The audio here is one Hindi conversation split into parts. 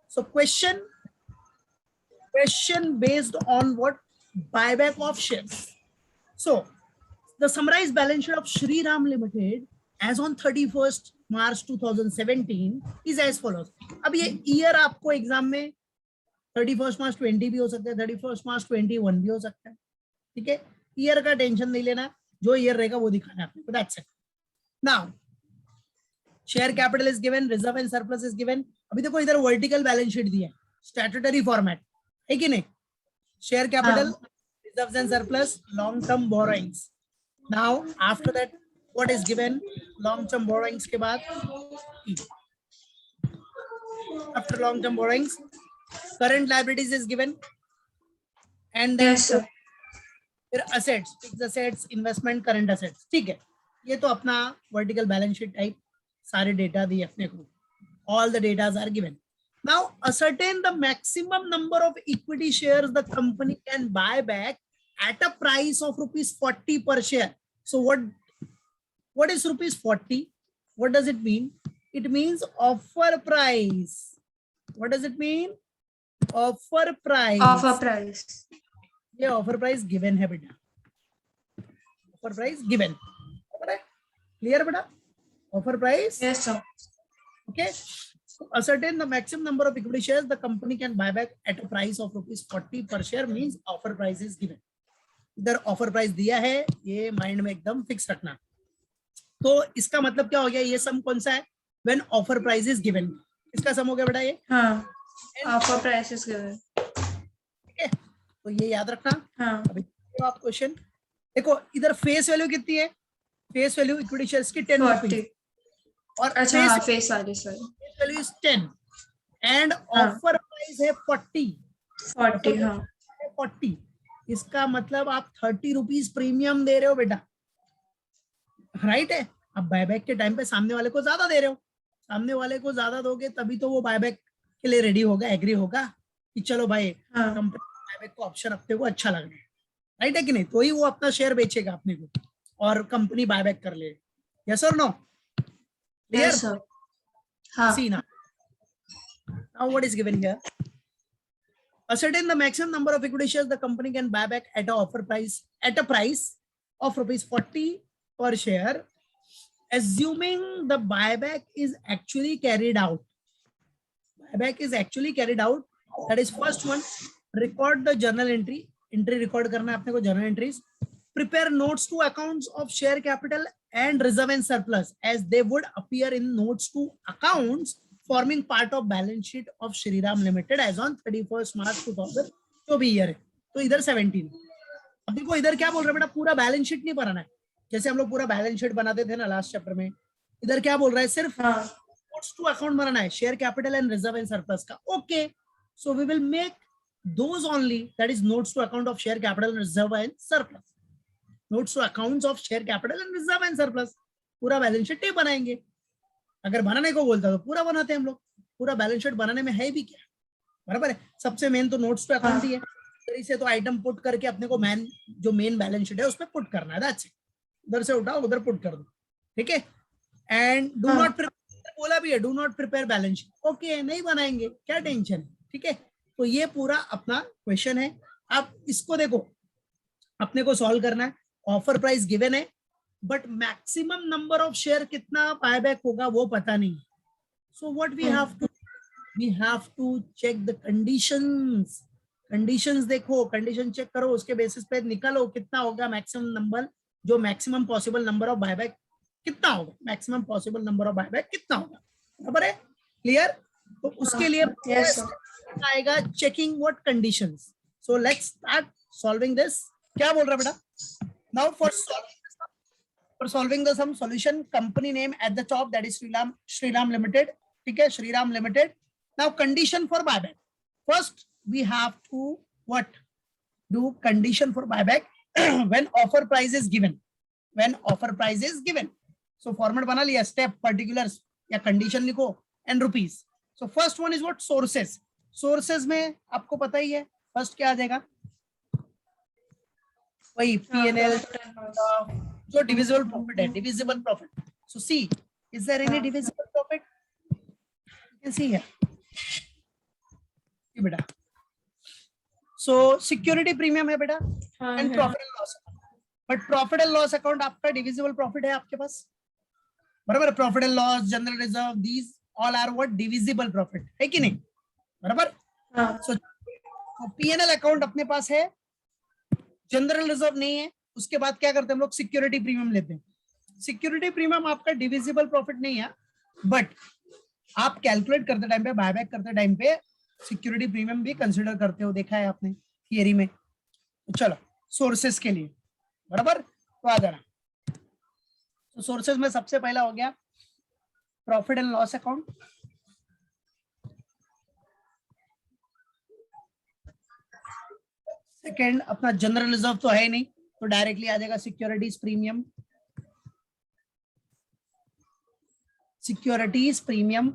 So question based on what? Buyback of shares. So the summarized balance sheet of Shriram Limited as on 31st March 2017 is as follows. अब ये ईयर आपको एग्जाम में 31st March 20 भी हो सकता है, 31st March 21 भी हो सकता है, ठीक है. ईयर का टेंशन नहीं लेना, जो ईयर रहेगा वो दिखाना है आपको. That's it. Now share capital is given, reserve and surplus is given. अभी देखो इधर वर्टिकल बैलेंस शीट दिया है, स्टैट्यूटरी फॉर्मेट है कि नहीं. Share capital, reserves and surplus, long term borrowings. Now after that what is given? Long term borrowings के बाद after long term borrowings current liabilities is given and then Yes, sir. फिर assets, fixed assets, investment, current assets. ठीक है, ये तो अपना vertical balance sheet type सारे डेटा दिए अपने को. All the data are given. Now ascertain the maximum number of equity shares the company can buy back at a price of rupees 40 per share. So what is rupees 40? What does it mean? It means offer price. What does it mean? Offer price. Offer price. ये offer price given है बेटा. Offer price given. Clear बेटा? Offer price. Yes, sir. Okay. So ascertain the maximum number of equity shares the company can buy back at a price of rupees 40 per share means offer price is given. इधर ऑफर प्राइस दिया है, ये माइंड में एकदम फिक्स रखना. तो इसका मतलब क्या हो गया? ये सम कौन सा है? When offer price is given. इसका सम हो गया बेटा ये. हाँ, ऑफर प्राइस इज गिवन. ठीक है, तो ये याद रखना. हाँ. अभी आप क्वेश्चन देखो, इधर फेस वैल्यू कितनी है? फेस वैल्यू इक्विटी शेयर्स की 10 रुपीज. और अच्छा, हाँ, फेस वाली sorry. Face value is 10 and offer price है 40. 40. हाँ, 40. इसका मतलब आप 30 रुपीज प्रीमियम दे रहे हो बेटा, राइट है. अब बायबैक के टाइम पे सामने वाले को ज्यादा दे रहे हो. सामने वाले को ज्यादा दोगे तभी तो वो बायबैक के लिए रेडी होगा, एग्री होगा कि चलो भाई कंपनी बायबैक को ऑप्शन अपने को अच्छा लग रहा है, राइट है कि नहीं. तो ही वो अपना शेयर बेचेगा अपने को और कंपनी बायबैक कर ले. यस और नो? क्लियर? हाँ. सी ना. Now what is given here? Ascertain the maximum number of equity shares the company can buy back at a price of rupees 40 per share, assuming the buyback is actually carried out. Buyback is actually carried out. That is first one. Record the journal entry. Entry record करना है अपने को, journal entries. Prepare notes to accounts of share capital and reserve and surplus as they would appear in notes to accounts forming part of balance sheet of Shriram Limited as on 31st March 2000. जो भी ईयर है, तो इधर 17. अब देखो इधर क्या बोल रहे हैं बेटा? पूरा बैलेंस शीट नहीं बनाना है जैसे हम लोग पूरा बैलेंस शीट बनाते थे ना लास्ट चैप्टर में. इधर क्या बोल रहा है? सिर्फ नोट्स टू अकाउंट बनाना है, share capital and reserve and surplus का. Okay, so we will make those only, that is notes to account of share capital, reserve and surplus. Notes to accounts of share capital and reserve and surplus. पूरा बैलेंस शीट नहीं बनाएंगे. अगर बनाने को बोलता तो पूरा बनाते हैं हम लोग. पूरा बैलेंस शीट बनाने में है भी क्या, बराबर है. सबसे मेन तो नोट्स टू अकाउंट ही है. इसे तो आइटम पुट करके अपने को जो मेन बैलेंस शीट है उसमें पुट करना है. That's it. उधर से उठाओ उधर पुट कर दो, ठीक है. एंड डू नॉट प्रिपेयर, बोला भी है do not prepare balance sheet. Okay, नहीं बनाएंगे, क्या टेंशन है, ठीक है. तो ये पूरा अपना क्वेश्चन है. आप इसको देखो, अपने को सॉल्व करना है. ऑफर प्राइस गिवन है but maximum number of share कितना बायबैक होगा वो पता नहीं. So what we have to check the conditions. Conditions देखो, कंडीशन चेक करो, उसके बेसिस पे निकालो कितना होगा मैक्सिमम नंबर, जो maximum possible number of buyback कितना होगा, maximum possible number of buyback कितना होगा, बराबर है. क्लियर? तो उसके लिए आएगा checking what conditions. So let's start solving this. क्या बोल रहा है बेटा? Now for solving the sum solution, company name at the top, that is Shriram Limited. ठीक है, Shriram Limited. Now condition for buyback. First we have to what? Do condition for buyback when offer price is given. When offer price is given. So format बना लिया, step, particulars या condition लिखो and rupees. So first one is what? Sources. Sources में आपको पता ही है first क्या आ जाएगा? वही P&L जो डिविजिबल प्रॉफिट है, divisible profit. So see, is there any divisible profit? You can see here ये बेटा, सो सिक्योरिटी प्रीमियम है बेटा हाँ एंड है। Profit and loss account. But profit and loss account आपका डिविजिबल प्रॉफिट है आपके पास, बराबर. Profit and loss, general reserve, these all are what divisible profit, है कि नहीं, बराबर. हाँ सो P&L अकाउंट अपने पास है, जनरल रिजर्व नहीं है. उसके बाद क्या करते हैं हम लोग, सिक्योरिटी प्रीमियम लेते हैं. सिक्योरिटी प्रीमियम आपका डिविजिबल प्रॉफिट नहीं है, बट आप कैलकुलेट करते टाइम पे, बायबैक करते टाइम पे सिक्योरिटी प्रीमियम भी कंसीडर करते हो, देखा है आपने थियरी में. तो चलो सोर्सेस के लिए, बराबर. तो आ जाना. तो सोर्सेस में सबसे पहला हो गया profit and loss account. Second अपना जनरल रिजर्व तो है नहीं, तो डायरेक्टली आ जाएगा securities premium. Securities premium,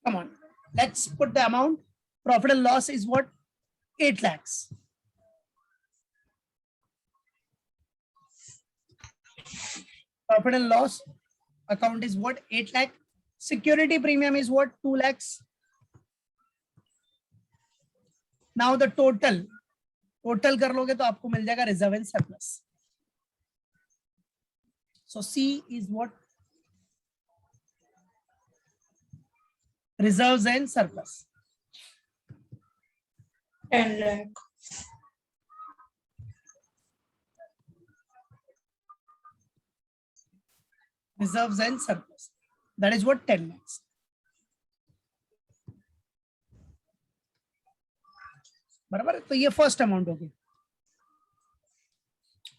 come on, let's put the amount. Profit and loss is what, 8 lakhs. Profit and loss account is what, 8 lakh. Security premium is what, 2 lakhs. Now the total कर लोगे तो आपको मिल जाएगा reserve and surplus. So C is what, reserves and surplus. 10 lakh. Reserves and surplus, that is what, 10 lakhs. बराबर. तो ये फर्स्ट अमाउंट हो गया,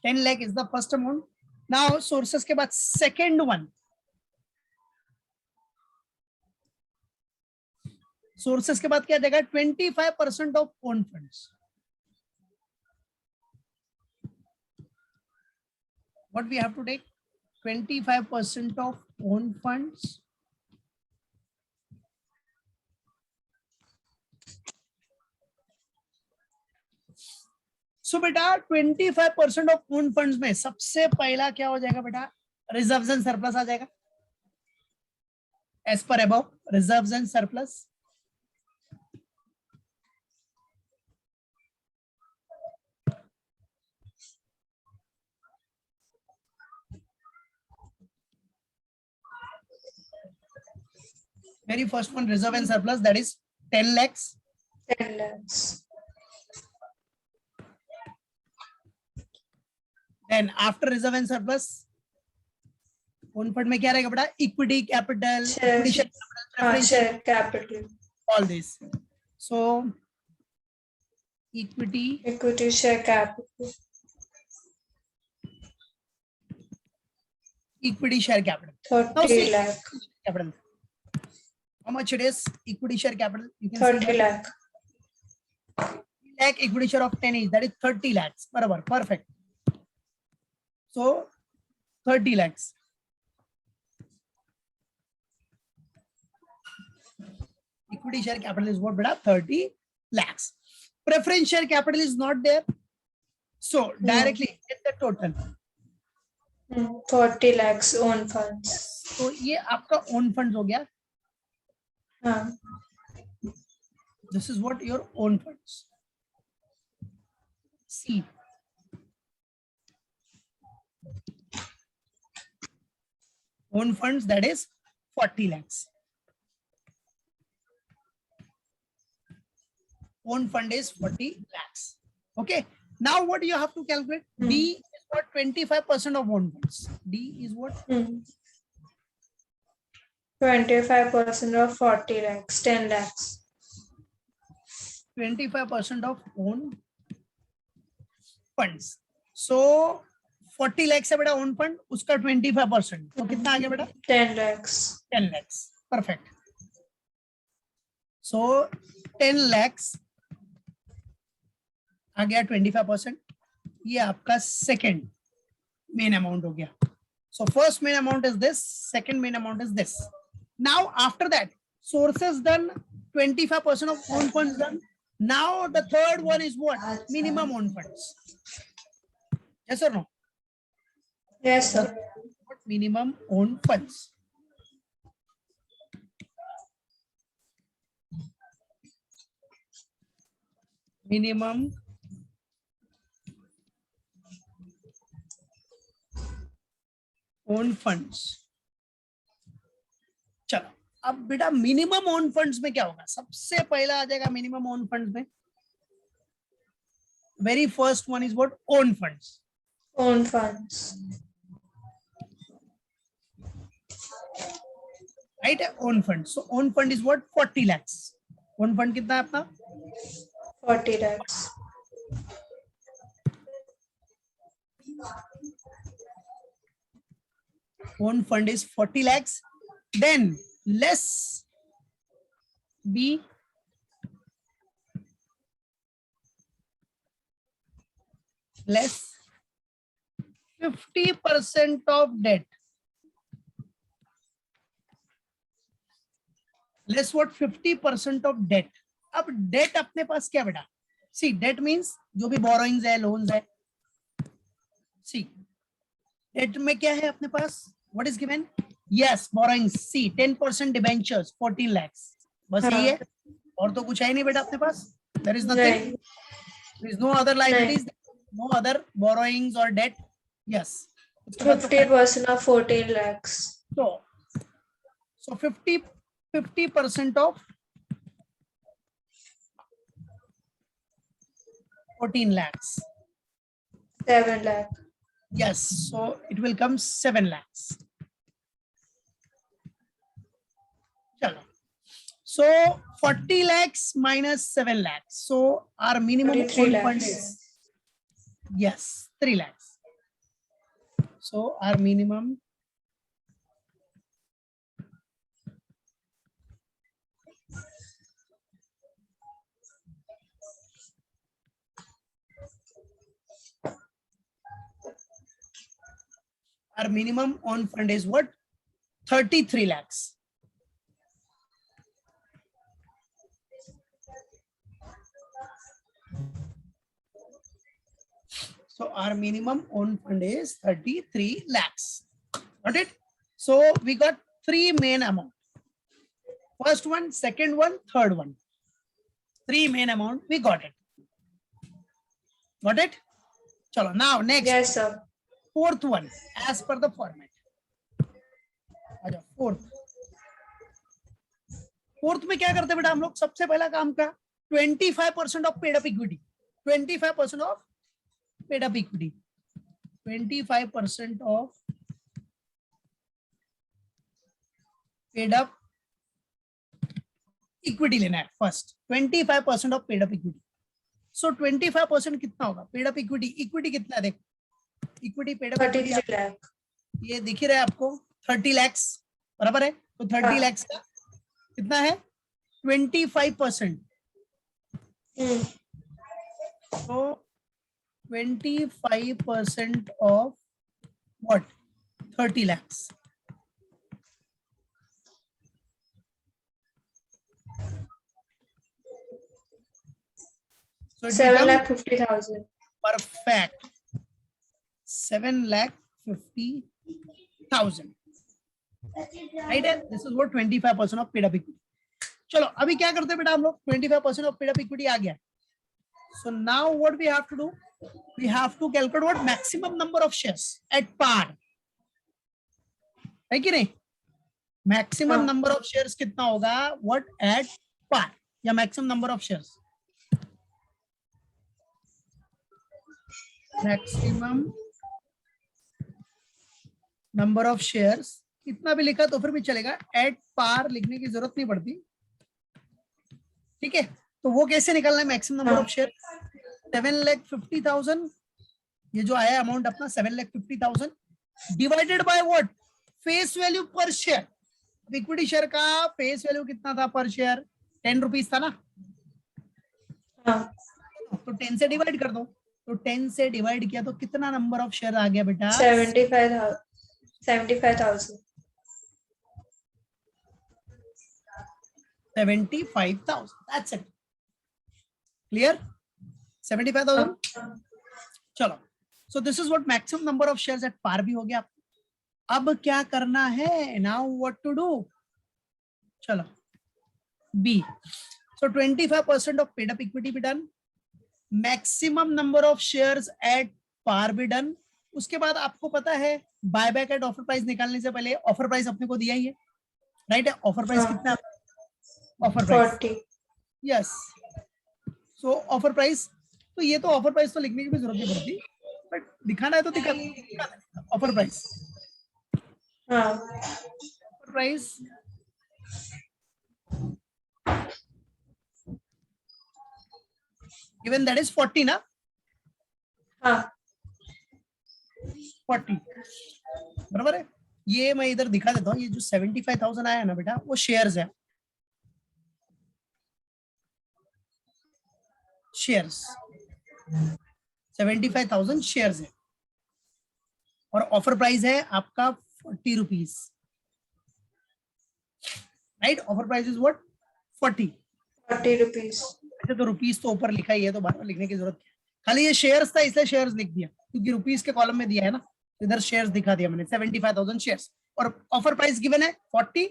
10 lakh is the first amount. Now sources के बाद सेकेंड वन, सोर्सेस के बाद क्या देगा, 25% of own funds. What we have to take, 25% of own funds. So बेटा 25% ऑफ ओन फंड्स में सबसे पहला क्या हो जाएगा बेटा, रिजर्व्स एंड सरप्लस आ जाएगा. As per above, reserves and surplus. Very first one, reserve and surplus, that is 10 lakhs. 10 lakhs. Then after reserve and surplus, own fund में क्या रहेगा बेटा, equity capital, Share. equity share capital, preference share, Share capital. all this. So equity share capital. equity share capital. Now 30 see, lakh. capital. How much it is? Equity share capital. You can 30 see lakh. lakh equity share of 10 each, that is 30 lakhs. बराबर, perfect. So 30 lakhs. Equity share capital is what beta, 30 lakhs. Preference share capital is not there. So directly get the total. 40 lakhs own funds. तो ये आपका own funds हो गया. हाँ. This is what your own funds. C. Own funds, that is 40 lakhs. Own fund is 40 lakhs. Okay. Now what do you have to calculate? D is what, 25% of own funds. D is what? 25% of 40 lakhs, 10 lakhs. 25% of own funds. So 40 lakhs है बेटा own fund, उसका 25%. तो कितना आ गया बेटा? 10 lakhs. 10 lakhs. Perfect. So 10 lakhs आ गया 25%. ये आपका second main amount हो गया. So first main amount is this, second main amount is this. Now after that, sources done, 25% of own funds done. Now the third one is what? Minimum own funds. Yes or no? Yes, sir. What minimum own funds? Minimum own funds. चलो अब बेटा मिनिमम ओन फंड्स में क्या होगा, सबसे पहला आ जाएगा मिनिमम ओन फंड्स में, very first one is what, own funds. Own funds. Right है, own fund. So own fund is what, 40 lakhs। Own fund कितना है अपना, 40 lakhs. own fund is 40 lakhs, then less B less 50% of debt, less what, 50% of debt। अब debt अपने पास क्या बेटा, सी debt means जो भी borrowings है, loans है। सी debt में क्या है अपने पास, what is given, yes borrowings, see 10% debentures 14 lakhs, बस यही है, और तो कुछ है नहीं बेटा अपने पास, there is nothing, Right. there is no other liabilities, no other borrowings or debt, yes। 50% of 14 lakhs. So 50% of 14 lakhs, 7 lakh. yes, so it will come 7 lakhs। Chalo. So 40 lakhs minus 7 lakhs, so our minimum 43 own fund lakhs. is, yes, 3 lakhs। So our minimum own fund is what, 33 lakhs। So our minimum own fund is 33 lakhs, got it? So we got three main amount, first one, second one, third one, three main amount we got it, got it? Chalo, now next, Yes, sir. fourth one as per the format। Fourth में क्या करते हैं बेटा हम लोग, सबसे पहला काम का 25% of paid up equity, 25% of paid up equity, 25% of paid up equity लेना है first, 25% of paid up equity. So 25% कितना होगा पेड अप इक्विटी, इक्विटी कितना है देखो, इक्विटी पेड अप 33 lakh. ये दिख ही रहा है आपको 30 lakhs, बराबर है, तो 30 lakhs का कितना है 25%, तो 25% of what, 30 lakhs, so 7,50,000. perfect, 7,50,000, right? This is what 25% of paid up equity। चलो अभी क्या करते हैं बेटा हम लोग, 25% of paid up equity आ गया, so now what we have to do, we have to calculate what maximum number of shares at par, है कि नहीं, maximum number of shares कितना होगा, what at par या maximum number of shares, maximum number of shares कितना भी लिखा तो फिर भी चलेगा, at par लिखने की जरूरत नहीं पड़ती, ठीक है? तो वो कैसे निकालना है मैक्सिमम नंबर ऑफ शेयर, 7,50,000, ये जो आया अमाउंट अपना 7,50,000 divided by what, face value पर शेयर। इक्विटी शेयर का फेस वैल्यू कितना था पर शेयर, 10 रुपीज था ना, तो 10 से डिवाइड कर दो, तो 10 से डिवाइड किया तो कितना नंबर ऑफ शेयर आ गया बेटा, 75,000. 75,000. 75,000, that's it, clear, 75,000। चलो, so this is what maximum number of shares at par भी हो गया। अब क्या करना है, now what to do, चलो B, so 25% of paid up equity be done, maximum number of shares at par be done. उसके बाद आपको पता है बायबैक एट ऑफर प्राइस निकालने से पहले ऑफर प्राइस अपने को दिया ही है, राइट है? ऑफर प्राइस हाँ, कितना? Offer price 40. यस। सो ऑफर प्राइस, तो ये तो ऑफर प्राइस तो लिखने की भी जरूरत नहीं पड़ती, बट दिखाना है तो दिखा ऑफर प्राइस। हाँ, offer price given that is 40 ना, हाँ, 40 बराबर है। ये मैं इधर दिखा देता हूँ, ये जो 75,000 आया है ना बेटा, वो शेयर्स है, शेयर्स 75,000 शेयर्स है, और ऑफर प्राइस है आपका 40 rupees, right? Offer price is what? 40। 40 rupees. अच्छा, तो रुपीज तो ऊपर लिखा ही है, तो बार बार लिखने की जरूरत क्या है? खाली ये शेयर्स था इसलिए शेयर्स लिख दिया, क्योंकि रुपीज के कॉलम में दिया है ना, इधर शेयर्स दिखा दिया मैंने, 75,000 शेयर्स, और ऑफर प्राइस गिवन है 40।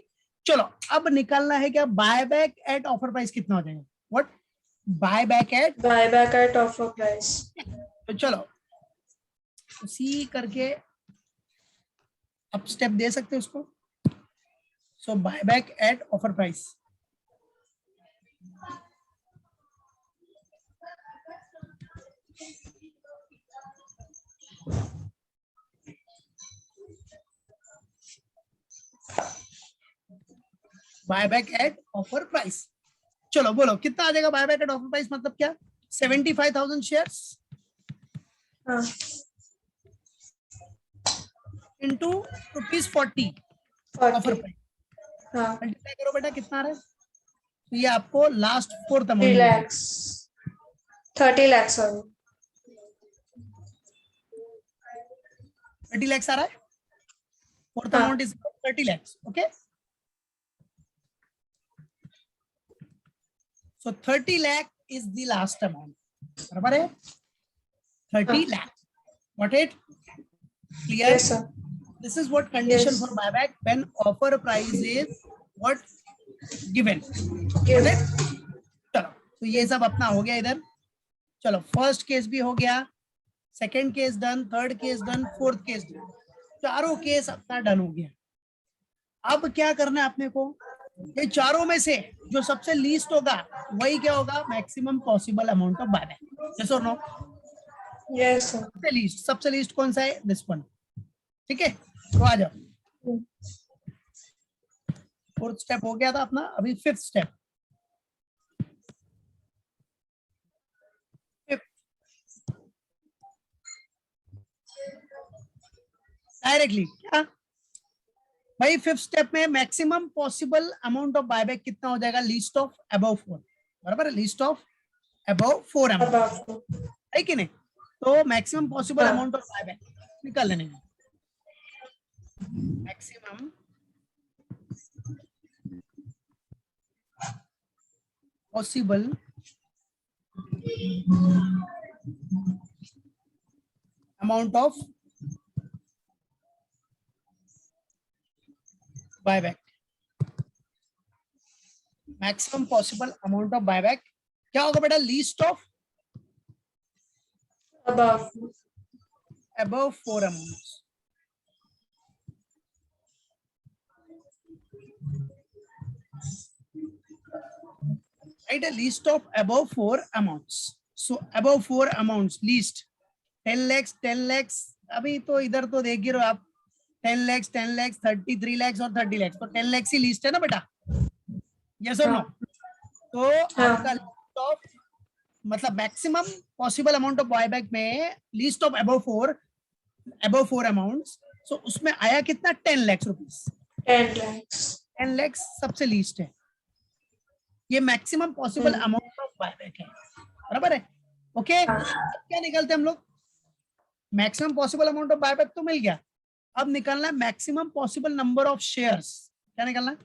चलो अब निकालना है क्या, bye back at offer price कितना हो जाएगा? What? Bye back eight, Buyback at offer price. तो चलो उसी करके अब स्टेप दे सकते हो उसको। So buy back at offer price, buyback at offer price. चलो बोलो कितना आ जाएगा बायबैक एट ऑफर प्राइस, मतलब क्या? 75,000 शेयर्स हाँ, इंटू ₹40 ऑफर 40. प्राइस, हाँ, मल्टीप्लाई करो बेटा, कितना आ रहा है? तो ये आपको last fourth 3 amount, lakhs. 30 lakhs, sorry. 30 lakhs आ रहा है, फोर्थ हाँ, amount is 30 lakhs, okay? So 30 lakh is the last amount, बराबर है? 30 lakh, got it? Clear? yes, sir. This is what condition Yes. for buyback when offer price is what given. Give. Got it? चलो तो ये सब अपना हो गया इधर। चलो फर्स्ट केस भी हो गया, second case done, third case done, fourth case done, चारों केस अपना डन हो गया। अब क्या करना है अपने को, ये चारों में से जो सबसे लीस्ट होगा वही क्या होगा, maximum possible amount of buyback. Yes और नो? Yes, sir. सबसे लीस्ट कौन सा है? दिस वन, ठीक है? तो आ जाओ, फोर्थ स्टेप हो गया था अपना, अभी फिफ्थ स्टेप। डायरेक्टली क्या भाई, फिफ्थ स्टेप में maximum possible amount of buyback कितना हो जाएगा? लीस्ट ऑफ अबव 4, बराबर है? Least of above 4 amount, About. है कि नहीं? तो मैक्सिमम पॉसिबल हाँ, अमाउंट ऑफ बायबैक निकाल लेने हैं। Maximum possible amount of buyback, maximum possible amount of buyback क्या होगा बेटा? Least of above. Above 4 amounts, right? A list of above 4 amounts. So above 4 amounts list 10 lakhs, 10 lakhs, अभी तो इधर तो देख ही रहे हो आप, 10 lakhs, 10 lakhs, 33 lakhs और 30 lakhs, तो 10 lakhs ही लिस्ट है ना बेटा? यस और नो? तो आपका लिस्ट ऑफ मतलब maximum possible amount of buyback में लिस्ट ऑफ अबव 4 अमाउंट्स, सो उसमें आया कितना? 10 lakhs रुपीस। 10 lakhs. 10 lakhs सबसे लीस्ट है, ये maximum possible amount of buyback है, बराबर है? ओके, क्या निकलते हम लोग? Maximum possible amount of buyback तो मिल गया, अब निकलना है maximum possible number of shares. क्या निकलना है?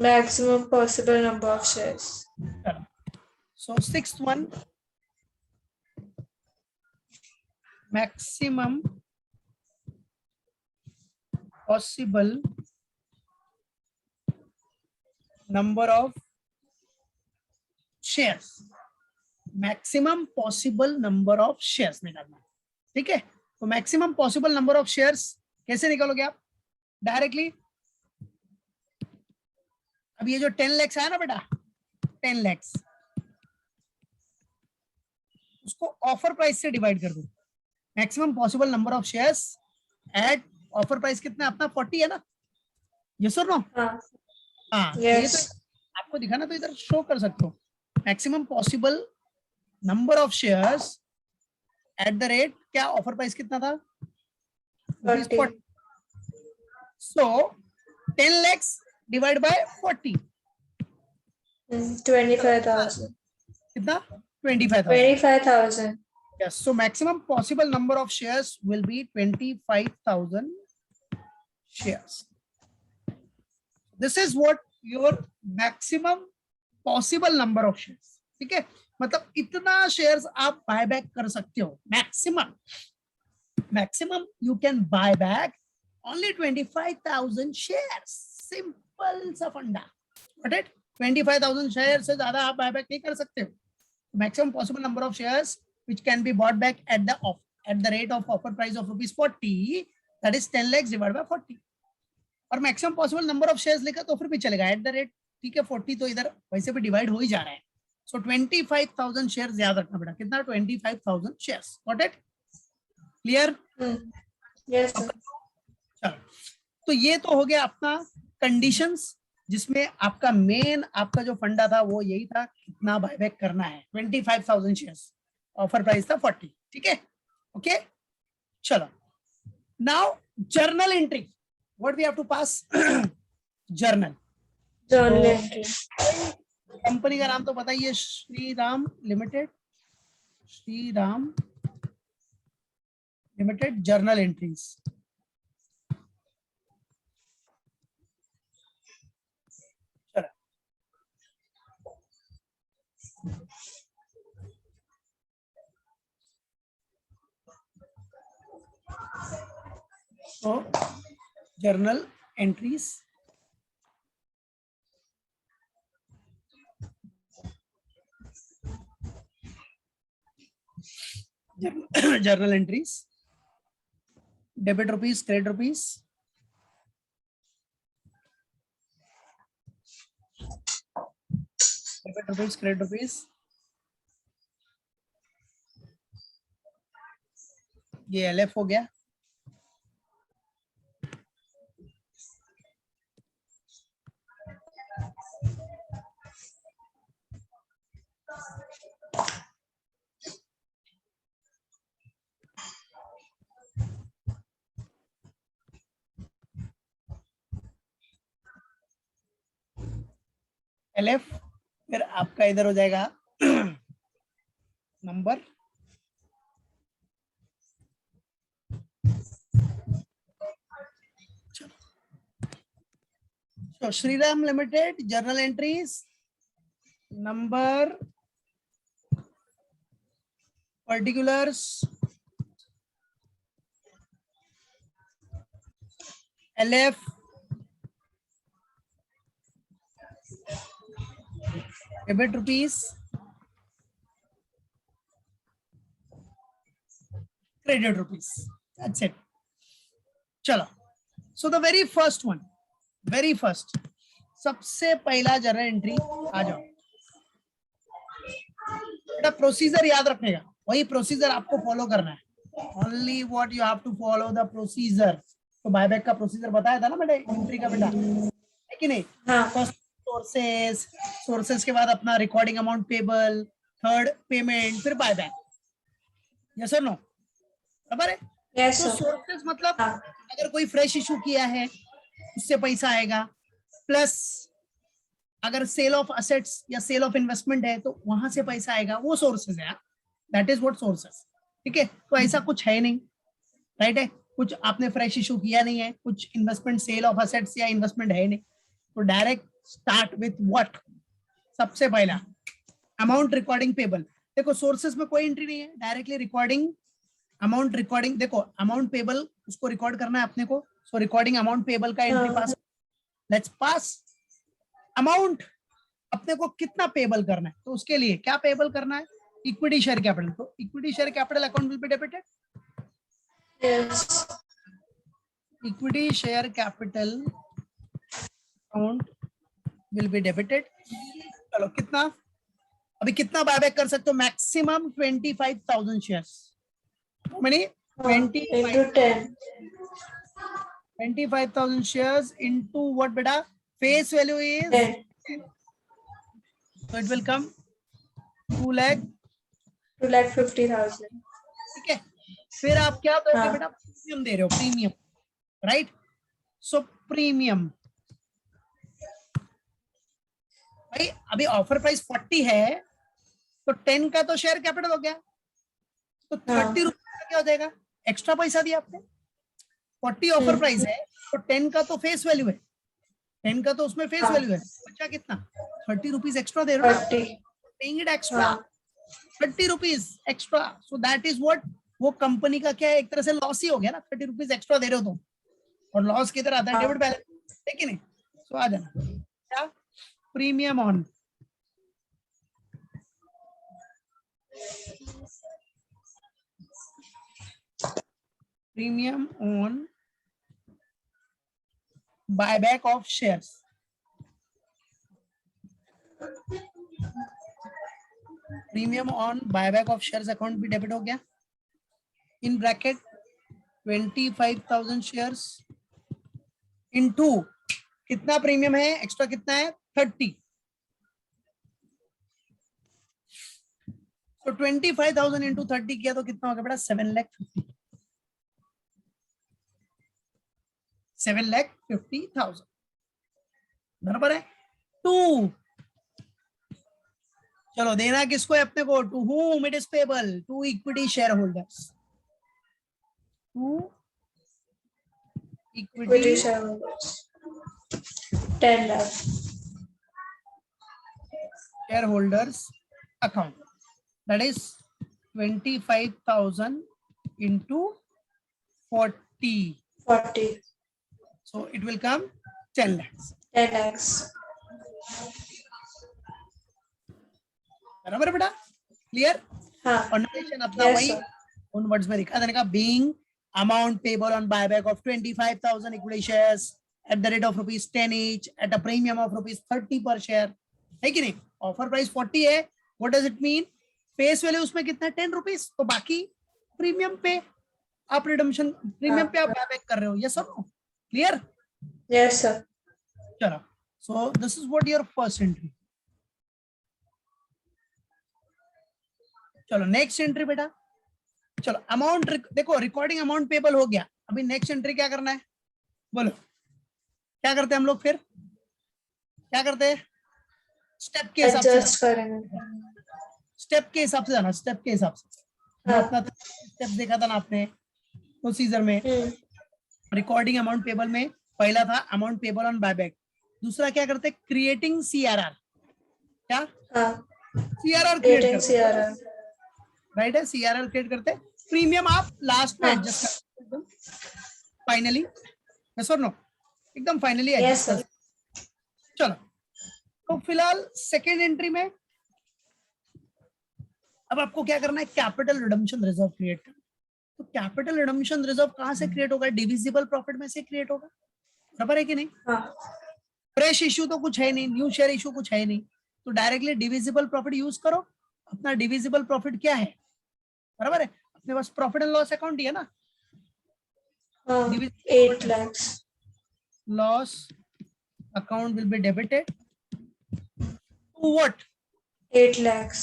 Maximum possible number of shares. So sixth one, maximum possible number of shares maximum possible number of shares निकालना है, ठीक है। तो maximum possible number of shares कैसे निकालोगे आप? डायरेक्टली अब ये जो 10 lakhs है ना बेटा, 10 lakhs उसको ऑफर प्राइस से डिवाइड कर दो। Maximum possible number of shares eight offer price कितना अपना 40 है ना, यस और नो? हाँ, हाँ, ये तो आपको दिखाना, तो इधर शो कर सकते हो। Maximum possible number of shares at the rate, क्या ऑफर प्राइस कितना था? 40. सो 10 lakhs डिवाइड बाय 40 25,000. कितना? 25,000. 25,000. Yes, so maximum possible number of shares will be 25,000 shares. This is what your maximum possible number of shares. ठीक है, मतलब इतना शेयर्स आप बाय बैक कर सकते हो। Maximum you can buy back only 25,000 shares. Simple सा फंडा, गॉट इट? 25,000 शेयर से ज्यादा आप बाय बैक नहीं कर सकते हो। Maximum possible number of shares which can be bought back at the rate of offer price of rupees 40, that is 10 lakhs divided by 40. और maximum possible number of shares लिखा तो फिर भी चलेगा एट द रेट, ठीक है। 40 तो इधर वैसे भी डिवाइड हो ही जा रहा है। सो 25,000 शेयर्स याद रखना बेटा, कितना? 25,000 shares, got it? Clear? Yes, sir. चलो, तो ये तो हो गया अपना कंडीशंस, जिसमें आपका मेन आपका जो फंडा था वो यही था, कितना बायबैक करना है। 25,000 शेयर्स, ऑफर प्राइस था 40, ठीक है। ओके, चलो now journal entry, what we have to pass? Journal Entry. Company का नाम तो बताइए, Shriram limited. Shriram limited journal entries. So journal entries, journal entries, debit rupees, credit rupees, debit rupees, credit rupees, ये LF हो गया। LF, फिर आपका इधर हो जाएगा नंबर, तो Shriram limited journal entries, number, particulars, LF, debit rupees, credit rupees, that's it. चलो, so the very first one, very first, सबसे पहला जर्नल एंट्री आ जाओ बेटा। प्रोसीजर याद रखने का, वही प्रोसीजर आपको फॉलो करना है। Only what you have to follow the procedure. तो बायबैक का प्रोसीजर बताया था ना बेटा, एंट्री का बेटा, है कि नहीं? फर्स्ट सोर्सेस, सोर्सेस के बाद अपना recording amount payable, third payment, फिर बायबैक। यस और नो? बराबर है? Yes, तो sir. सोर्सेस मतलब अगर कोई फ्रेश इशू किया है उससे पैसा आएगा, प्लस अगर सेल ऑफ असेट्स या सेल ऑफ इन्वेस्टमेंट है तो वहां से पैसा आएगा, वो सोर्सेज है। दैट इज व्हाट सोर्सेस, ठीक है। तो ऐसा कुछ है नहीं, राइट है? कुछ आपने फ्रेश इशू किया नहीं है, कुछ इन्वेस्टमेंट सेल ऑफ असेट्स या इन्वेस्टमेंट है नहीं, तो डायरेक्ट स्टार्ट विथ व्हाट? सबसे पहला अमाउंट रिकॉर्डिंग पेबल। देखो सोर्सेस में कोई एंट्री नहीं है, डायरेक्टली रिकॉर्डिंग अमाउंट, रिकॉर्डिंग। देखो अमाउंट पेबल उसको रिकॉर्ड करना है अपने को, सो रिकॉर्डिंग अमाउंट पेबल का entry pass. Let's pass amount, अपने को कितना पेबल करना है, तो उसके लिए क्या पेबल करना है? इक्विटी शेयर कैपिटल, तो equity share capital account will be debited, Yes. Equity share capital account will be debited. चलो कितना, अभी कितना बायबैक कर सकते हो, maximum 25,000 shares, money Into 10. 25,000 shares into what beta, face value is 10. 10. So it will come 2 lakh, 2,50,000. ठीक है। फिर आप क्या दोगे हाँ. बेटा, प्रीमियम दे रहे हो, प्रीमियम, राइट। सो प्रीमियम भाई अभी ऑफर प्राइस 40 है, तो 10 का तो शेयर कैपिटल हो गया, तो 30 रुपीज का क्या हो जाएगा, एक्स्ट्रा पैसा दिया आपने। 40 ऑफर प्राइस है, तो 10 का तो फेस वैल्यू है, 10 का तो उसमें फेस वैल्यू है, बचा कितना, 30 रुपीज एक्स्ट्रा दे रहे हो, 30. Paying it extra, 30 rupees extra. So that is what, वो कंपनी का क्या है, एक तरह से लॉस ही हो गया ना, 30 रुपीज एक्स्ट्रा दे रहे हो तुम, और लॉस किधर आता है, डेबिट बैलेंस, है कि नहीं। सो आ जाना क्या, premium on buyback of shares, premium on buyback of shares account भी डेबिट हो गया, इन ब्रैकेट 25,000 शेयर्स इनटू कितना प्रीमियम है, एक्स्ट्रा कितना है 30, तो 25,000 इंटू 30 किया तो कितना होगा बेटा, 7,50,000 बराबर है। 2, चलो देना किसको है अपने को, to whom it is payable, to equity share holders, to Equity shareholders. 10 lakh. Share holders account, that is 25,000 into 40, 40. so it will come 10 lakhs, 10 lakhs. बराबर बेटा, क्लियर। हाँ. और नोटेशन अपना Yes, वही sir. उन वर्ड्स में लिखा देने का, being amount payable on buyback of 25,000 equity shares at the rate of ₹10 each at a premium of ₹30 पर शेयर, है कि नहीं। ऑफर प्राइस 40 है, what does it mean, face value उसमें कितना है 10 रुपीज, तो बाकी प्रीमियम पे आप रिडम्पशन, प्रीमियम पे आप बायबैक कर रहे हो, ये सब क्लियर। Yes, sir. चलो, so this is what your first entry. चलो नेक्स्ट एंट्री बेटा, चलो अमाउंट देखो, रिकॉर्डिंग अमाउंट पेबल हो गया, अभी नेक्स्ट एंट्री क्या करना है, बोलो क्या करते हैं हम लोग, फिर क्या करते हैं, स्टेप के हिसाब से, Adjust करेंगे. स्टेप के हिसाब से जाना, स्टेप के हिसाब से। हाँ. अपना स्टेप देखा था ना आपने प्रोसीजर में, रिकॉर्डिंग अमाउंट पेबल में पहला था अमाउंट पेबल ऑन बायबैक, दूसरा क्या करते, क्रिएटिंग सीआरआर, क्या सीआरआर क्रिएट Creating करते, CRR. राइट है, सीआरआर क्रिएट करते, प्रीमियम आप लास्ट में हाँ. एडजस्ट करते एकदम फाइनली, यस और नो, एकदम फाइनली Yes, एडजस्ट sir. करते। चलो तो फिलहाल सेकेंड एंट्री में अब आपको क्या करना है, कैपिटल रिडम्पशन रिजर्व क्रिएट करना। तो कैपिटल रिडम्पशन रिजर्व कहां से क्रिएट होगा, डिविजिबल प्रॉफिट में से क्रिएट होगा, बराबर है कि नहीं। हाँ. फ्रेश इश्यू तो कुछ है नहीं, न्यू शेयर इश्यू कुछ है नहीं, तो डायरेक्टली डिविजिबल प्रॉफिट यूज करो। अपना डिविजिबल प्रॉफिट क्या है, बराबर है, अपने पास प्रॉफिट एंड लॉस अकाउंट ही है ना, हाँ. Divisible 8 lakhs. loss account will be debited to what, 8 lakhs.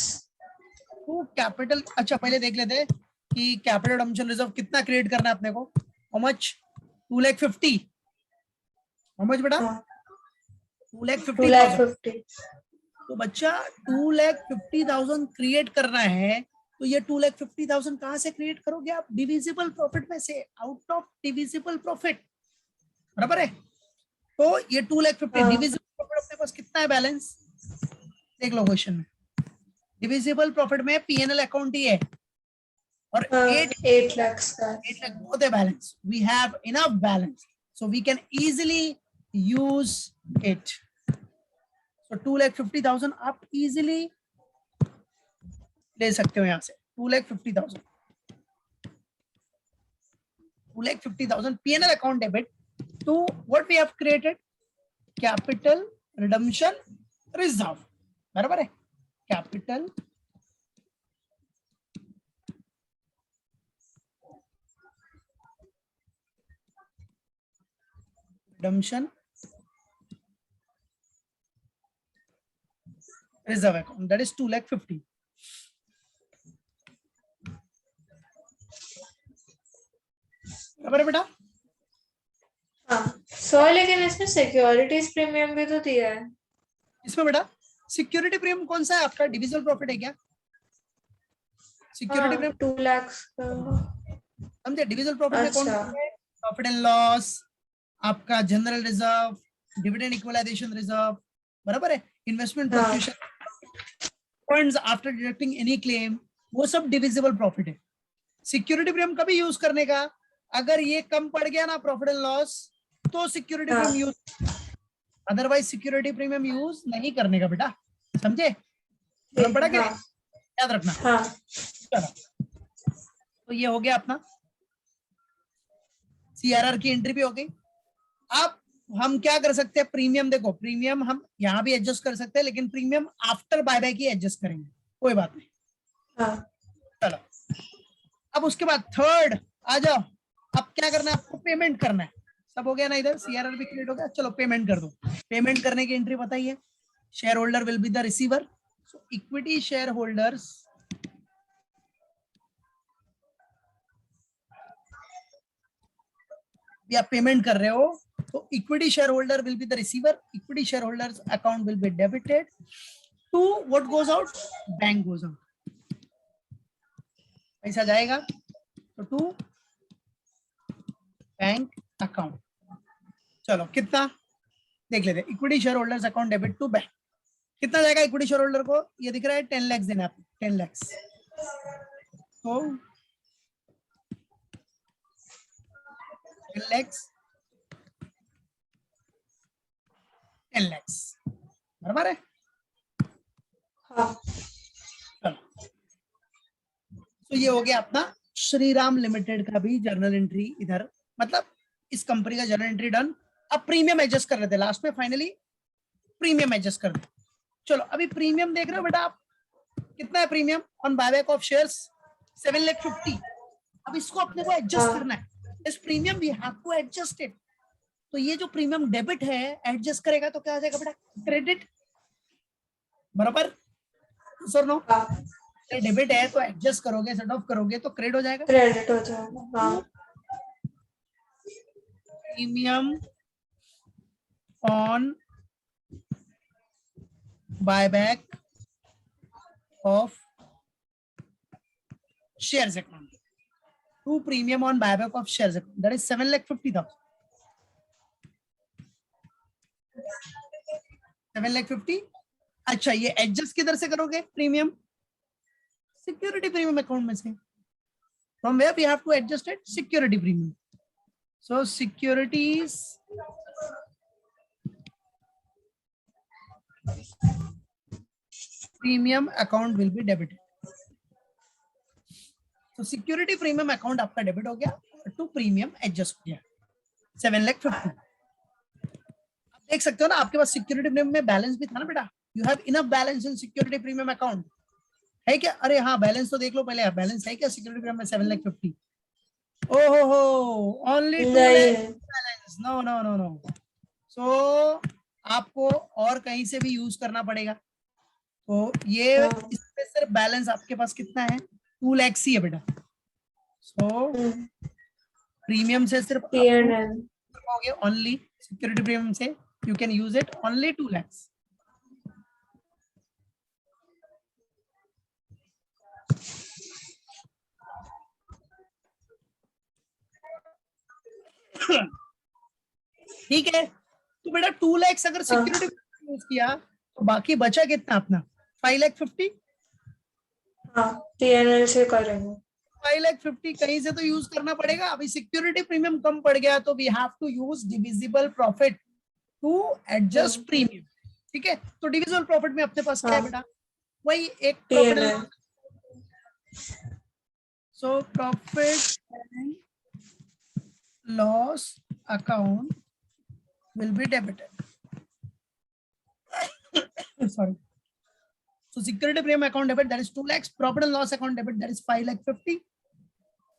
To capital. अच्छा पहले देख लेते हैं कि कैपिटल रिडम्पशन रिजर्व कितना क्रिएट करना है अपने को, हाउ मच, 2,50,000, हाउ मच बेटा, हाँ. 2,50,000। 2,50,000. तो बच्चा 2,50,000 क्रिएट करना है, तो ये 2,50,000 कहां से क्रिएट करोगे आप, डिविजिबल प्रॉफिट में से, आउट ऑफ डिविजिबल प्रॉफिट, बराबर है। तो ये 2,50,000 हाँ. डिविजिबल प्रॉफिट अपने पास कितना है बैलेंस, देख लो क्वेश्चन में, डिविजिबल प्रॉफिट में पीएनएल अकाउंट ही है, और हाँ. 8 lakhs का. lakh both a balance, we have enough balance, so we can easily use it. So 2,50,000 आप easily ले सकते हो यहाँ से 2,50,000 2,50,000 P&L account debit to what we have created, capital redemption reserve. बराबर है, capital redemption reserve account, that is 2,50,000. बराबर है बेटा? हाँ सो लेकिन इसमें सिक्योरिटीज प्रीमियम भी तो दिया है। इसमें बेटा सिक्योरिटी प्रीमियम कौन सा है आपका? डिविजिबल प्रॉफिट है क्या? सिक्योरिटी प्रीमियम 2 लाख समझे? डिविजिबल प्रॉफिट में कौन अच्छा। सा है? प्रॉफिट एंड लॉस, आपका general reserve, dividend equalization reserve, बराबर है, investment fluctuation, funds after deducting any claim, वो सब डिविजिबल प्रॉफिट है। सिक्योरिटी प्रीमियम कभी यूज करने का, अगर ये कम पड़ गया ना प्रॉफिट एंड लॉस, तो security premium use, otherwise security premium use नहीं करने का बेटा, समझे? पड़ा क्या? याद रखना। चलो तो ये हो गया अपना सीआरआर की एंट्री भी हो गई। अब हम क्या कर सकते हैं? प्रीमियम, देखो प्रीमियम हम यहाँ भी एडजस्ट कर सकते हैं, लेकिन प्रीमियम आफ्टर बायबैक ही एडजस्ट करेंगे, कोई बात नहीं। चलो अब उसके बाद थर्ड आ जाओ, अब क्या करना है आपको? पेमेंट करना है। सब हो गया ना, इधर सीआरआर भी क्रिएट हो गया, चलो पेमेंट कर दो। पेमेंट करने की एंट्री बताइए। Share holder will be the receiver, so equity share holders या पेमेंट कर रहे हो तो equity share holder will be the receiver, equity share holders account will be debited to what goes out, bank goes out, पैसा जाएगा तो टू बैंक अकाउंट। चलो कितना देख लेते हैं, equity share holders account debit to bank, कितना जाएगा इक्विटी शेयर होल्डर को? ये दिख रहा है 10 लाख देना, 10 लाख, तो 10 lakhs, 10 lakhs, बराबर है? चलो तो ये हो गया अपना श्रीराम लिमिटेड का भी जर्नल एंट्री इधर, मतलब इस कंपनी का जर्नल एंट्री डन। अब प्रीमियम एडजस्ट कर रहे थे लास्ट में, फाइनली प्रीमियम एडजस्ट कर दे। चलो अभी प्रीमियम देख रहे हो बेटा आप, कितना है premium on buyback of shares? 7,50,000। अब इसको अपने को एडजस्ट करना है, इस premium we have to adjust it. तो ये जो प्रीमियम डेबिट है एडजस्ट करेगा तो क्या आ जाएगा बेटा? क्रेडिट, बराबर सर? नो, डेबिट है तो एडजस्ट करोगे, सेट ऑफ करोगे तो क्रेडिट हो जाएगा, क्रेडिट हो जाएगा। Premium on buyback of shares account, to premium on buyback of shares account, that is 7,50,000, 7,50,000। अच्छा ये एडजस्ट किधर से करोगे प्रीमियम? सिक्योरिटी प्रीमियम अकाउंट में से, from where we have to adjust it? Security premium. So securities premium account will be debited, तो सिक्योरिटी प्रीमियम अकाउंट आपका डेबिट हो गया, टू प्रीमियम एडजस्ट हो गया 7,50,000। देख सकते हो ना आपके पास सिक्योरिटी प्रीमियम में बैलेंस भी था ना बेटा, you have enough balance in security premium account, है क्या? अरे हाँ बैलेंस तो देख लो पहले, बैलेंस है क्या सिक्योरिटी प्रीमियम में? 7,50,000। ओहो only 2 balance, no no no no, so आपको और कहीं से भी यूज करना पड़ेगा। तो ये इसमें सिर्फ बैलेंस आपके पास कितना है? 2 लाख ही है बेटा। सो प्रीमियम से सिर्फ ओनली सिक्योरिटी प्रीमियम से you can use it only 2 lakh. ठीक है, तो बेटा 2 लाख अगर सिक्योरिटी यूज किया तो बाकी बचा कितना अपना? 5,50,000। पीएनएल से करेंगे 5,50,000 कहीं से तो यूज करना पड़ेगा। अभी सिक्योरिटी प्रीमियम कम पड़ गया तो we have to use divisible profit to adjust premium. ठीक है, तो डिविजिबल प्रॉफिट में अपने पास क्या है बेटा? वही एक profit So profit and loss account will be debited. Sorry. So security premium account debit, that is 2 lakhs. Profit and loss account debit, that is 5,50,000.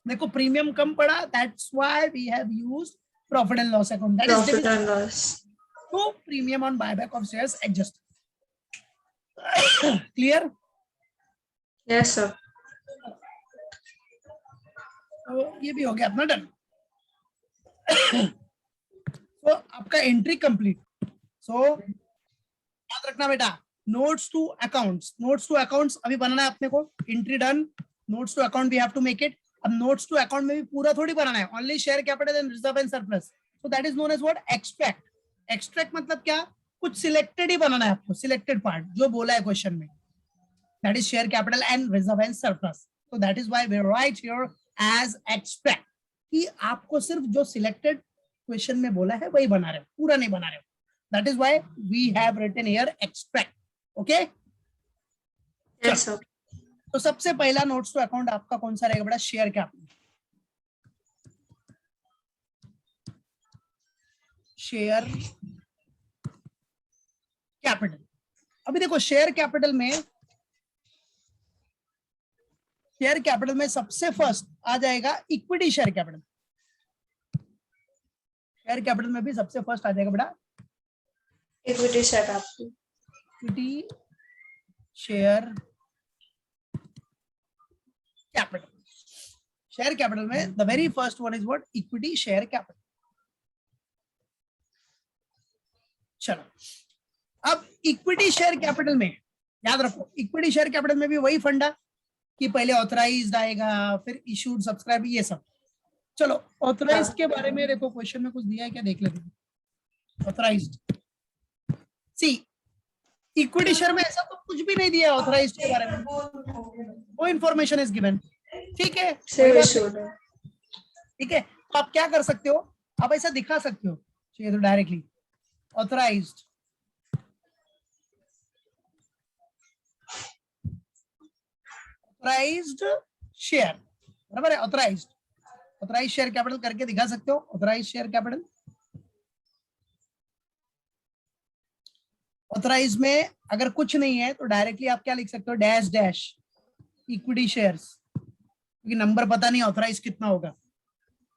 देखो प्रीमियम कम पड़ा, that's why we have used profit and loss account. That is Profit division and loss. to premium on buyback of shares adjusted. Clear? Yes, sir. तो ये भी हो गया अपना डन. तो आपका एंट्री कंप्लीट. सो याद रखना बेटा, नोट्स टू अकाउंट्स अभी बनाना है अपने को. Entry done, notes to account we have to make it. अब नोट्स टू अकाउंट में भी पूरा थोड़ी बनाना है, only share capital and reserve and surplus. So that is known as what, extract. Extract मतलब क्या, कुछ सिलेक्टेड ही बनाना है आपको, सिलेक्टेड पार्ट जो बोला है क्वेश्चन में. That is share capital and reserve and surplus. So that is why we write here as extract, कि आपको सिर्फ जो सिलेक्टेड क्वेश्चन में बोला है वही बना रहे हो, पूरा नहीं बना रहे हो. That is why we have written here extract. Okay. Yes, sir. तो सबसे पहला नोट्स टू अकाउंट आपका कौन सा रहेगा बेटा, शेयर कैपिटल. Share capital. अभी देखो शेयर कैपिटल में सबसे फर्स्ट आ जाएगा equity share capital. Share capital में भी सबसे फर्स्ट आ जाएगा बेटा Equity share capital. Equity share capital. Share capital में the very first one is what, equity share capital. चलो, अब इक्विटी शेयर कैपिटल में याद रखो, इक्विटी शेयर कैपिटल में भी वही फंडा कि पहले ऑथराइज्ड आएगा, फिर इशूड, सब्सक्राइब, ये सब. चलो ऑथराइज्ड के बारे में देखो, क्वेश्चन में कुछ दिया है क्या, देख लेते हैं. ऑथराइज्ड, सी इक्विटी शेयर में ऐसा तो कुछ भी नहीं दिया ऑथराइज्ड के बारे में, वो इंफॉर्मेशन इज गिवन. ठीक है, Share issued. ठीक है. तो आप क्या कर सकते हो, आप ऐसा दिखा सकते हो, चाहिए तो डायरेक्टली ऑथराइज्ड शेयर, बराबर है. ऑथराइज्ड शेयर कैपिटल करके दिखा सकते हो. ऑथराइज्ड शेयर कैपिटल, ऑथराइज में अगर कुछ नहीं है तो डायरेक्टली आप क्या लिख सकते हो, डैश डैश इक्विटी शेयर्स, क्योंकि नंबर पता नहीं ऑथराइज कितना होगा.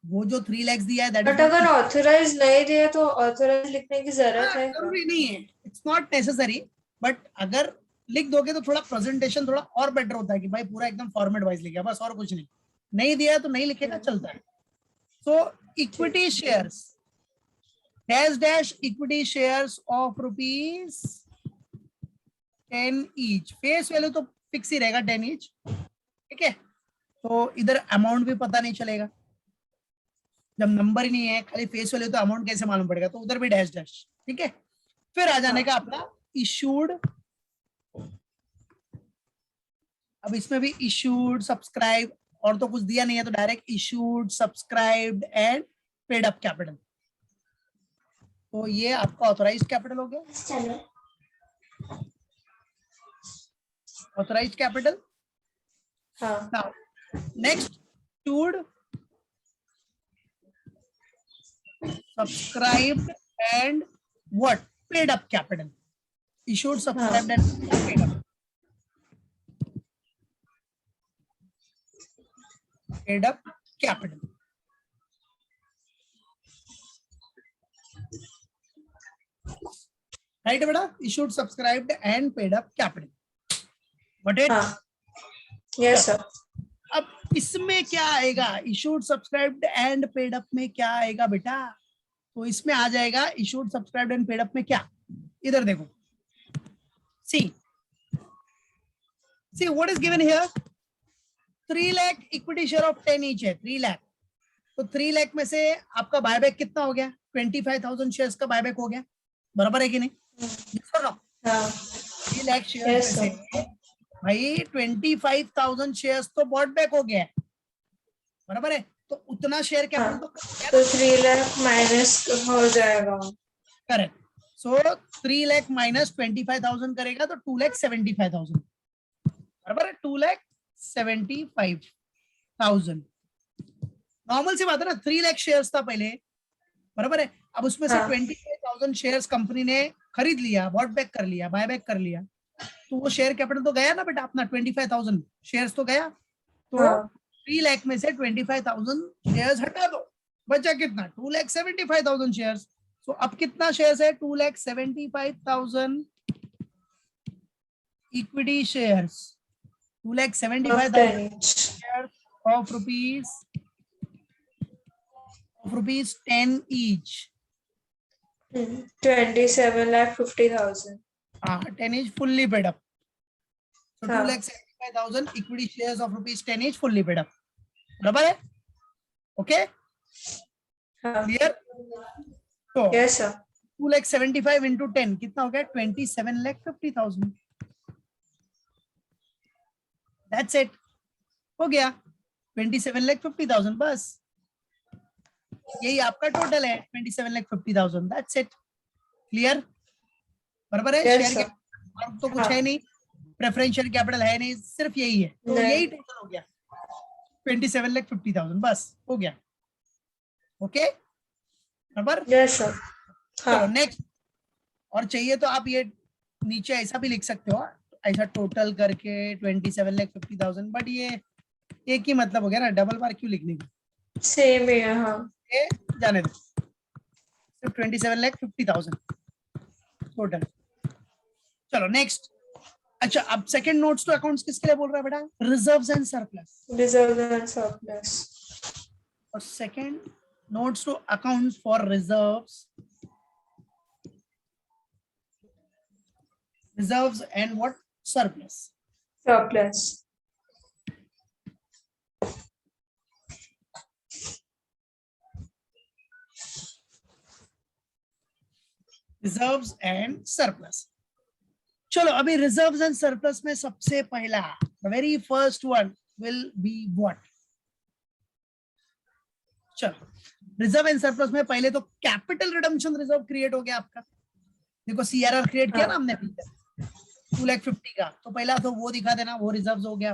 वो जो 3 lakhs दिया है, दैट But अगर ऑथराइज नहीं दिया तो ऑथराइज लिखने की जरूरत है क्या? जरूरी नहीं है, इट्स नॉट नेसेसरी. बट अगर लिख दोगे तो थोड़ा प्रेजेंटेशन थोड़ा और बेटर होता है कि भाई पूरा एकदम फॉर्मेट वाइज लिखा, बस और कुछ नहीं. नहीं दिया है तो नहीं लिखेगा, चलता है. So equity shares, dash dash equity shares of rupees 10 each. Face value तो फिक्स ही रहेगा 10 ईच. ठीक है, तो इधर अमाउंट भी पता नहीं चलेगा, जब नंबर ही नहीं है, खाली फेस वैल्यू, तो अमाउंट कैसे मालूम पड़ेगा, तो उधर भी डैश डैश. ठीक है, फिर आ जाने का अपना इशूड. अब इसमें भी इशूड, सब्सक्राइब, और तो कुछ दिया नहीं है, तो direct issued, subscribed and paid up capital. तो ये आपका ऑथराइज्ड कैपिटल हो गया. Authorised capital. हाँ. Now next, issued, subscribed and what, paid up capital. Issued, subscribed and paid up. Paid up capital. Right बेटा, issued, subscribed and paid up capital. Got it? हाँ. Yes, sir. अब इसमें क्या आएगा, issued, subscribed and paid up में क्या आएगा बेटा, तो इसमें आ जाएगा issued, subscribed and paid up में क्या. इधर देखो, see what is given here, 3 lakh equity share of 10 each है, 3 लाख. तो 3 लाख में से आपका बायबैक कितना हो गया, 25,000 शेयर्स का बायबैक हो गया, बराबर है कि नहीं. हाँ. 3 लाख शेयर में से भाई 25,000 शेयर्स तो बॉट बैक हो गया है, बराबर है. तो उतना शेयर कैपिटल तो 3 लाख माइनस हो जाएगा. करेक्ट. सो 3 लाख माइनस 25,000 करेगा तो 2,75,000, बराबर है. 2 75,000। नॉर्मल सी बात है ना, 3 लाख शेयर्स था पहले, बराबर है। अब उसमें से हाँ। 25,000 शेयर्स कंपनी ने खरीद लिया, बॉट बैक कर लिया, बाय बैक कर लिया, तो वो शेयर कैपिटल तो गया ना बेटा अपना, 25,000 शेयर्स तो गया। तो हाँ। 3 लाख में से 25,000 शेयर्स हटा दो, बचा कितना, 2,75,000 शेयर्स। तो अब कितना शेयर्स है, 2,75,000 equity shares, Of 2,75,000 10 each. shares of rupees 10 each. 27,50,000. 10 each fully paid up. So हाँ. 2,75,000 equity shares of rupees 10 each fully paid up. बराबर है? Okay? हाँ. Clear? तो Yes sir. 2,75,000 into 10 कितना हो गया, 27,50,000. That's it. हो गया 27,50,000 बस, यही आपका टोटल है 27,50,000. That's it. Clear? बराबर है? Yes share sir. कैपिटल तो कुछ हाँ. है नहीं, प्रेफरेंशियल कैपिटल है नहीं, सिर्फ यही है, तो नहीं. यही टोटल हो गया 27,50,000 बस हो गया. ओके बराबर? Yes sir. चलो हाँ. नेक्स्ट. और चाहिए तो आप ये नीचे ऐसा भी लिख सकते हो, ऐसा टोटल करके 27,50,000, बट ये एक ही मतलब हो गया ना, डबल बार क्यों लिखने का, Same है. हाँ. ये जाने दो, सिर्फ 27,50,000 टोटल. चलो नेक्स्ट. अच्छा अब सेकंड नोट्स टू अकाउंट्स किसके लिए बोल रहा है बेटा, reserves and surplus. Reserve and surplus. और second notes to accounts for reserves and what, surplus. Surplus. Reserves and surplus. चलो अभी रिजर्व्स एंड सरप्लस में सबसे पहला, very first one will be what. चलो रिजर्व एंड सरप्लस में पहले तो कैपिटल रिडम्पशन रिजर्व क्रिएट हो गया आपका. देखो सीआरआर क्रिएट किया ना हमने 2,50,000 का, तो पहला तो वो दिखा देना, वो रिजर्व्स हो गया.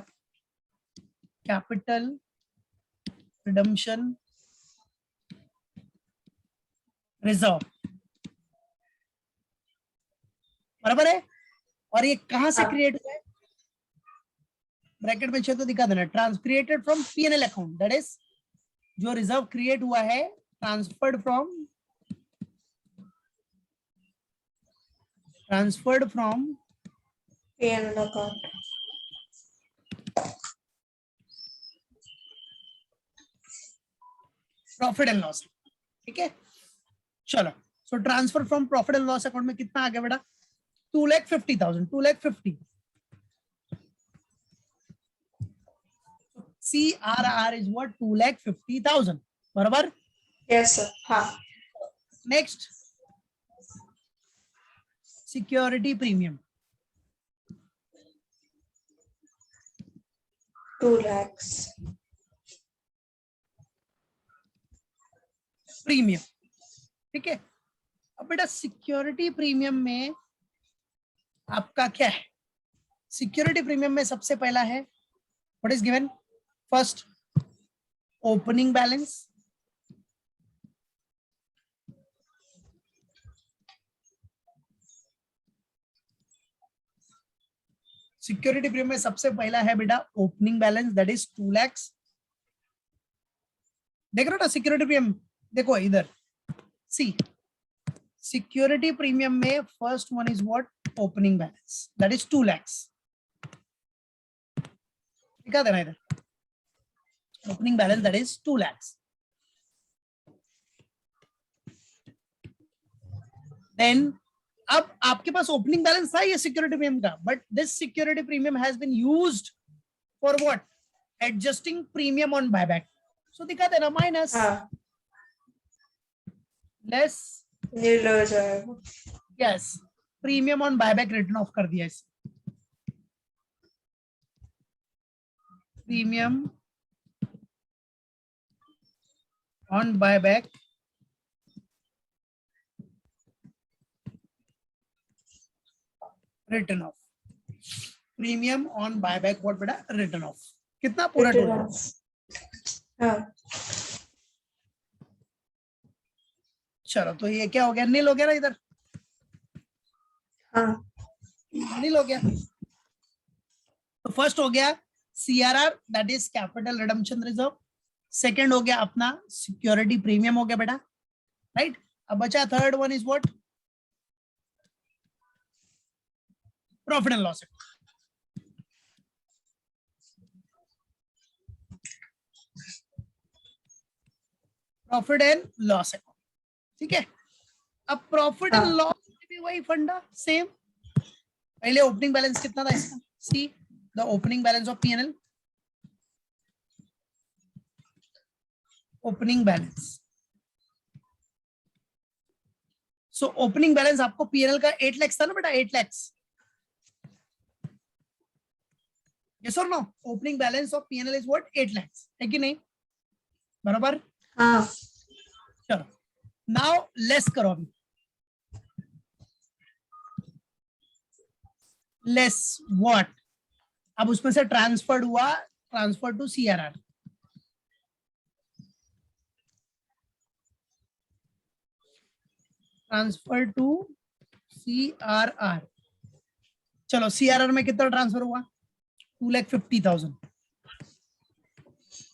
कैपिटल रिडम्पशन रिजर्व, बराबर है. और ये कहां से हाँ. क्रिएट हुआ है, ब्रैकेट में छे तो दिखा देना, trans created from PNL account, that is जो रिजर्व क्रिएट हुआ है transferred from P&L account. Profit and loss. ठीक है चलो. So transfer from profit and loss account में कितना आ गया बेटा, 2,50,000. 2,50,000 CRR is what, 2,50,000, बराबर. Yes sir. हाँ. Next security premium, 2 lakhs. Premium. ठीक है. अब बेटा सिक्योरिटी प्रीमियम में आपका क्या है, सिक्योरिटी प्रीमियम में सबसे पहला है what is given, first opening balance, security premium में सबसे पहला है बेटा opening balance, that is 2 lakhs. देख रहे हो ना सिक्योरिटी प्रीमियम, देखो इधर सी, सिक्योरिटी प्रीमियम में first one is what, opening balance, that is 2 lakhs. दिखा देना इधर, opening balance that is 2 lakhs. Then अब आपके पास ओपनिंग बैलेंस था ये सिक्योरिटी प्रीमियम का, but this security premium has been used for what, adjusting premium on buyback. So दिखा देना माइनस, हाँ. लेस, नील हो जाएगा. Yes, premium on buyback written off कर दिया इसे, premium on buyback written off, premium on buyback what beta written off. कितना पूरा It टोटल? runs. हाँ चलो तो ये क्या हो गया, नील हो गया ना इधर, हाँ नील हो गया। तो फर्स्ट हो गया CRR, that is capital redemption reserve. Second हो गया अपना सिक्योरिटी प्रीमियम हो गया बेटा, राइट। अब बचा third one is what, profit and loss account. Profit and loss account, ठीक है। अब प्रॉफिट एंड हाँ लॉस भी वही फंडा सेम। पहले ओपनिंग बैलेंस कितना था इसका, see the opening balance of P&L, opening balance. So opening balance आपको P&L का 8 लाख था ना बेटा, 8 लाख। यस और no, opening balance of P&L is what, 8 lakh, है कि नहीं, बराबर। हाँ चलो नाउ लेस करो अभी, लेस व्हाट, अब उसमें से ट्रांसफर्ड हुआ, transfer to CRR, transfer to CRR। चलो CRR में कितना ट्रांसफर हुआ, 2,50,000।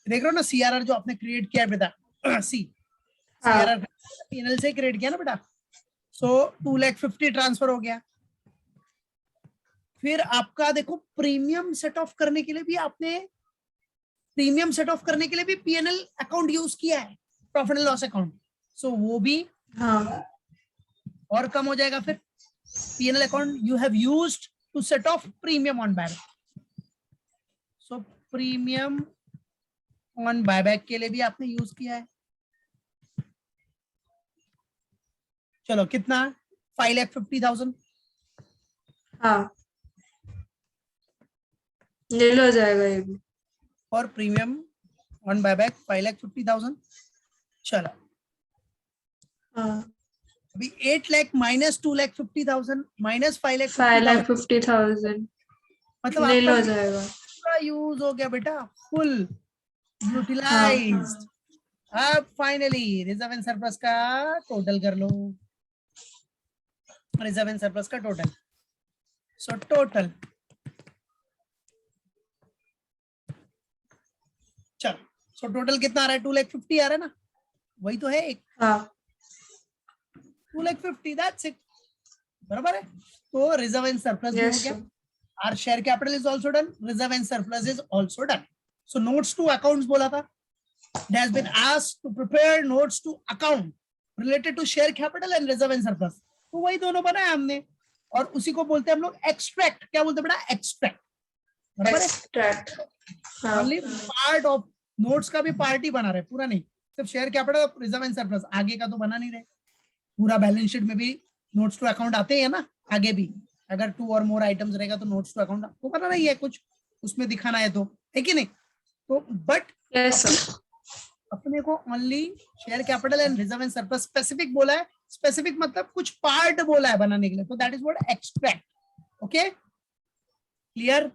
देख रहे हो ना CRR जो आपने क्रिएट किया है बेटा, सी हाँ CRR P&L से क्रिएट किया ना बेटा, सो 2,50,000 ट्रांसफर हो गया। फिर आपका देखो प्रीमियम सेट ऑफ करने के लिए भी आपने, प्रीमियम सेट ऑफ करने के लिए भी P&L अकाउंट यूज किया है, profit and loss account. So वो भी हाँ और कम हो जाएगा। फिर P&L account you have used to set off premium on buyback, so premium on buyback के लिए भी आपने यूज किया है। चलो कितना, 5,50,000। हाँ नील हो जाएगा ये भी। और प्रीमियम ऑन बायबैक 5,50,000। चलो हाँ अभी 8 लाख माइनस 2,50,000 माइनस 5,50,000, 5,50,000 मतलब नील आपका हो जाएगा। पूरा यूज हो गया बेटा, फुल हाँ यूटिलाइज्ड। अब फाइनली रिजर्व एंड सरप्लस का टोटल कर लो, रिजर्व एंड सरप्लस का टोटल। सो टोटल, चलो सो टोटल कितना आ रहा है, 2,50,000 आ रहा है ना, वही तो है एक, हाँ 2,50,000, दैट्स इट, बराबर है। तो रिजर्व एंड सरप्लस भी हो यस गया, our share capital is also done, reserve and surplus is also done. So notes to accounts बोला था, it has been asked to prepare notes to account related to share capital and reserve and surplus। तो वही दोनों बनाए हमने, और उसी को बोलते हैं हम लोग एक्सट्रैक्ट। क्या बोलते हैं बेटा, एक्सट्रैक्ट, बराबर है। एक्सट्रैक्ट। हाँ ओनली पार्ट ऑफ नोट्स का भी पार्ट ही बना रहे, पूरा नहीं, सिर्फ share capital, reserve and surplus, आगे का तो बना नहीं रहे। पूरा बैलेंस शीट में भी नोट्स टू अकाउंट आते हैं ना, आगे भी अगर 2 और मोर आइटम्स रहेगा तो नोट्स टू अकाउंट आपको करना नहीं है, कुछ उसमें दिखाना है तो, है कि नहीं। तो बट यस अपने को only share capital and reserve and surplus specific बोला है, स्पेसिफिक मतलब कुछ पार्ट बोला है बनाने के लिए, तो that is what extract. Okay clear,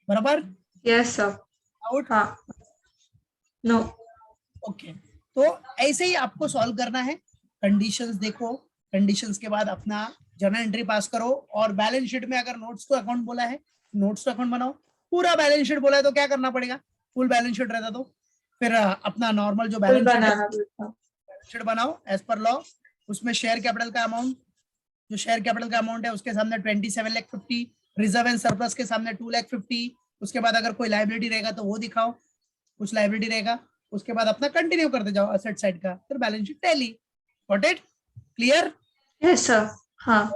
बराबर, यस सर। आउट, हाँ नो ओके। तो ऐसे ही आपको सॉल्व करना है, कंडीशंस देखो, कंडीशंस के बाद अपना जर्नल एंट्री पास करो, और बैलेंस शीट में अगर नोट्स टू अकाउंट बोला है, नोट्स टू अकाउंट बनाओ। पूरा बैलेंस शीट बोला है तो क्या करना पड़ेगा, फुल बैलेंस शीट रहता तो फिर अपना नॉर्मल जो फुल बैलेंस बनाना पड़ता। शीट बनाओ एज पर लॉ। उसमें शेयर कैपिटल का अमाउंट, जो शेयर कैपिटल का अमाउंट है उसके सामने 27,50,000, रिजर्व एंड सरप्लस के सामने 2,50,000। उसके बाद अगर कोई लाइबिलिटी रहेगा तो वो दिखाओ, कुछ लाइबिलिटी रहेगा, उसके बाद अपना कंटिन्यू करते जाओ असेट साइड का, फिर balance sheet tally. Got it, clear, yes sir. हाँ